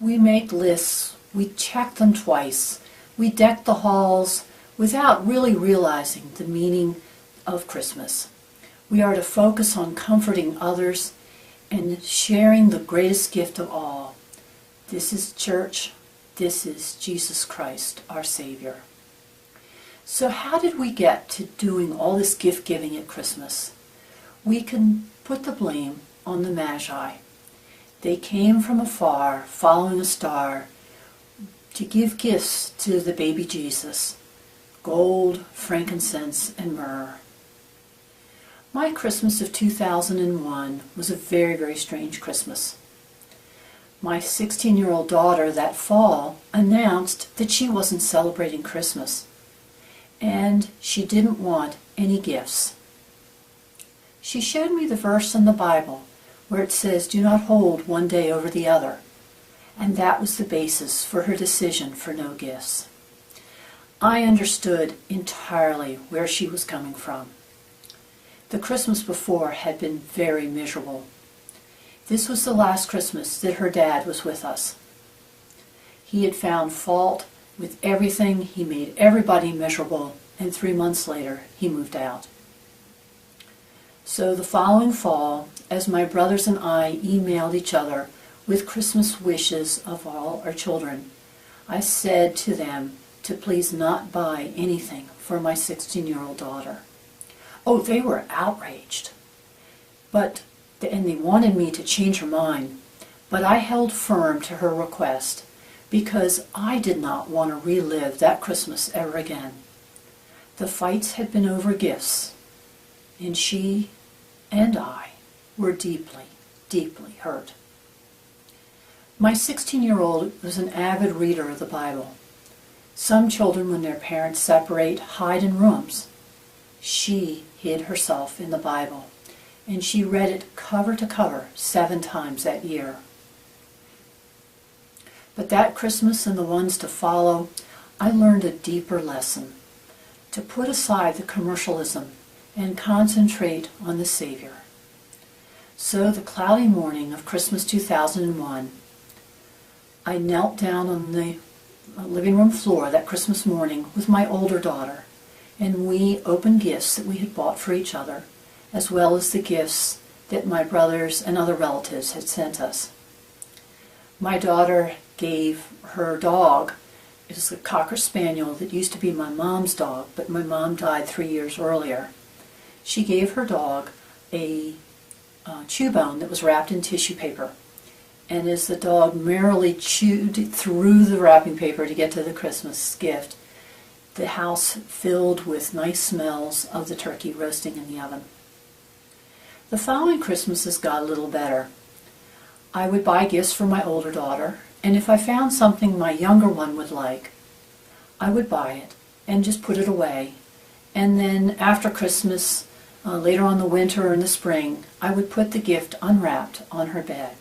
We make lists, we check them twice, we deck the halls without really realizing the meaning of Christmas. We are to focus on comforting others and sharing the greatest gift of all. This is church. This is Jesus Christ, our Savior. So how did we get to doing all this gift giving at Christmas? We can put the blame on the Magi. They came from afar, following a star, to give gifts to the baby Jesus: gold, frankincense, and myrrh. My Christmas of 2001 was a very, very strange Christmas. My 16-year-old daughter that fall announced that she wasn't celebrating Christmas, and she didn't want any gifts. She showed me the verse in the Bible where it says, "Do not hold one day over the other," and that was the basis for her decision for no gifts. I understood entirely where she was coming from. The Christmas before had been very miserable. This was the last Christmas that her dad was with us. He had found fault with everything, he made everybody miserable, and 3 months later he moved out. So the following fall, as my brothers and I emailed each other with Christmas wishes of all our children, I said to them to please not buy anything for my 16-year-old daughter. Oh, they were outraged. And they wanted me to change her mind, but I held firm to her request because I did not want to relive that Christmas ever again. The fights had been over gifts, and she and I were deeply, deeply hurt. My 16-year-old was an avid reader of the Bible. Some children, when their parents separate, hide in rooms. She hid herself in the Bible, and she read it cover to cover 7 times that year. But that Christmas and the ones to follow, I learned a deeper lesson: to put aside the commercialism and concentrate on the Savior. So the cloudy morning of Christmas 2001, I knelt down on the living room floor that Christmas morning with my older daughter, and we opened gifts that we had bought for each other, as well as the gifts that my brothers and other relatives had sent us. My daughter gave her dog, it was a Cocker Spaniel that used to be my mom's dog, but my mom died 3 years earlier. She gave her dog a chew bone that was wrapped in tissue paper. And as the dog merrily chewed through the wrapping paper to get to the Christmas gift, the house filled with nice smells of the turkey roasting in the oven. The following Christmases got a little better. I would buy gifts for my older daughter, and if I found something my younger one would like, I would buy it and just put it away. And then after Christmas, later on the winter or in the spring, I would put the gift unwrapped on her bed.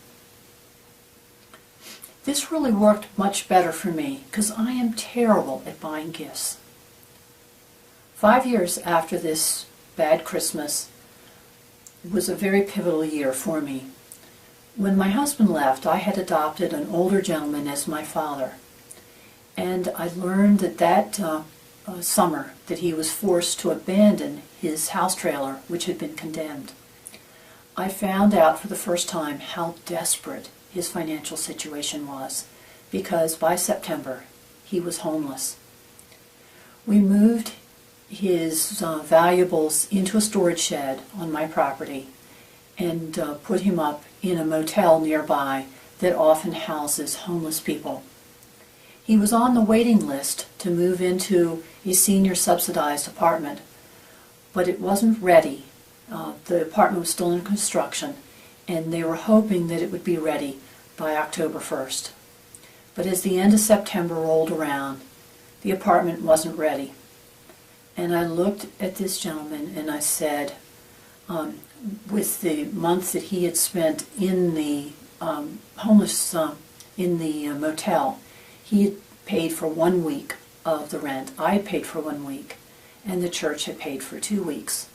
This really worked much better for me because I am terrible at buying gifts. 5 years after this bad Christmas was a very pivotal year for me. When my husband left, I had adopted an older gentleman as my father. And I learned that summer that he was forced to abandon his house trailer, which had been condemned. I found out for the first time how desperate his financial situation was, because by September he was homeless. We moved his valuables into a storage shed on my property and put him up in a motel nearby that often houses homeless people. He was on the waiting list to move into a senior subsidized apartment, but it wasn't ready. The apartment was still in construction, and they were hoping that it would be ready by October 1st. But as the end of September rolled around, the apartment wasn't ready. And I looked at this gentleman and I said, with the month that he had spent in the in the motel, he had paid for 1 week of the rent. I had paid for 1 week, and the church had paid for 2 weeks.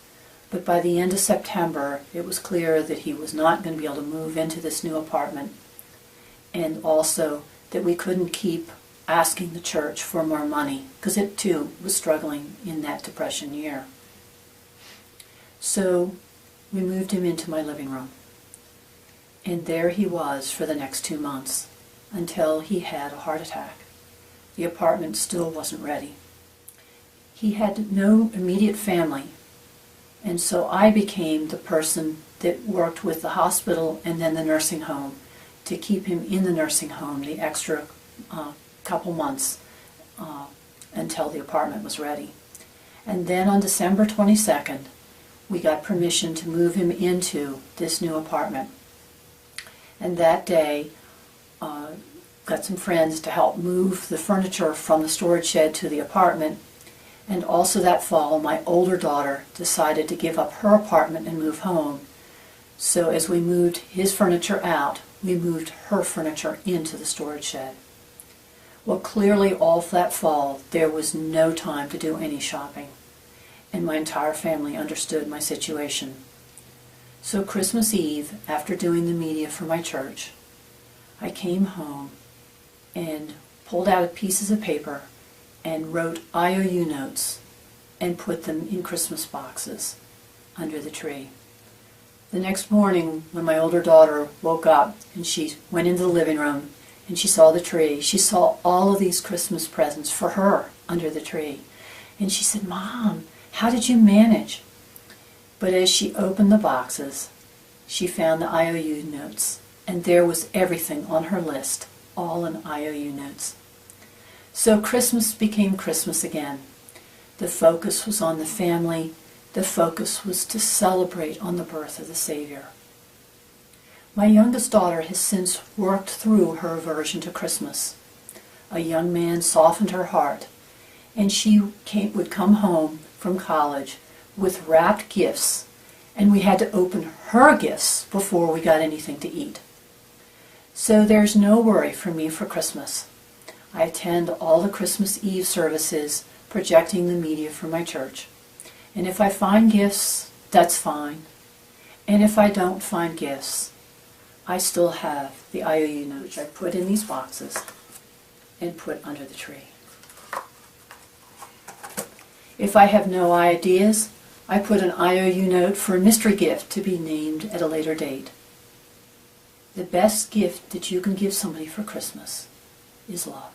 But by the end of September, it was clear that he was not going to be able to move into this new apartment. and also that we couldn't keep asking the church for more money, because it too was struggling in that depression year. So we moved him into my living room, and there he was for the next 2 months until he had a heart attack. The apartment still wasn't ready. He had no immediate family, and so I became the person that worked with the hospital and then the nursing home to keep him in the nursing home the extra couple months until the apartment was ready. And then on December 22nd, we got permission to move him into this new apartment. And that day, got some friends to help move the furniture from the storage shed to the apartment. And also that fall, my older daughter decided to give up her apartment and move home. So as we moved his furniture out, we moved her furniture into the storage shed. Well, clearly all that fall, there was no time to do any shopping, and my entire family understood my situation. So Christmas Eve, after doing the media for my church, I came home and pulled out pieces of paper and wrote IOU notes and put them in Christmas boxes under the tree. The next morning, when my older daughter woke up and she went into the living room and she saw the tree, she saw all of these Christmas presents for her under the tree. And she said, "Mom, how did you manage?" But as she opened the boxes, she found the IOU notes, and there was everything on her list, all in IOU notes. So Christmas became Christmas again. The focus was on the family. The focus was to celebrate on the birth of the Savior. My youngest daughter has since worked through her aversion to Christmas. A young man softened her heart, and she would come home from college with wrapped gifts, and we had to open her gifts before we got anything to eat. So there's no worry for me for Christmas. I attend all the Christmas Eve services projecting the media for my church. And if I find gifts, that's fine. And if I don't find gifts, I still have the IOU notes I put in these boxes and put under the tree. If I have no ideas, I put an IOU note for a mystery gift to be named at a later date. The best gift that you can give somebody for Christmas is love.